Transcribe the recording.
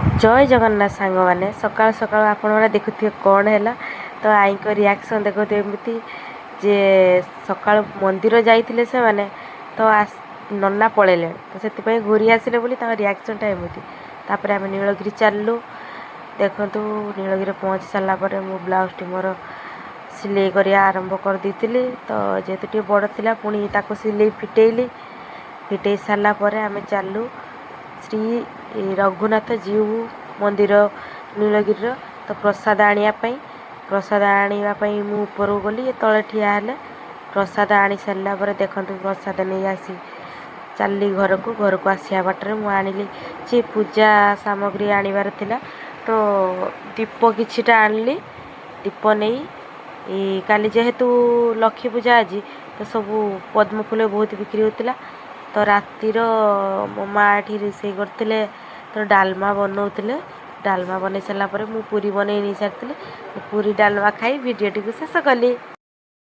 जय जगन्नाथ सांग मैंने सकाल सकाल आपण मैंने देखुए कौन है तो आई रिएक्शन देखुए एमती जे सका मंदिर जाइए से मैंने तो नना पलैले तो से घूरी आसिले रिएक्शनटा एमती तापर आम नीलगिरी चलू देखु नीलगिरी पहुँची सारापर मो ब्लाउजटी मोर सिले कर आरंभ कर दी तो जेहेतु टे बड़ थी पुणी ताको सिले फिटे सारापर आम चलू श्री रघुनाथ जीव मंदिर नीलगिरी तो प्रसाद आनियापाई प्रसाद आनियापाई मु ऊपर गली तले ठिया हेले प्रसाद आनी सारा पर देखु प्रसाद नहीं आसी चलली घर को आसिया बाटर मु आनिली ची पूजा सामग्री आनिबार थिला तो दीप किछिटा आनली दीप नहीं काली जेहेतु लक्ष्मी पूजा आज तो सब पद्म फूल बहुत बिक्री होता तो रातिर मो माँ एठी रोषे करते तो डालमा बनाऊले डालमा बन सारापर मु पूरी बन नहीं सारी पूरी डालमा खाई भिडियोटी को शेष कली।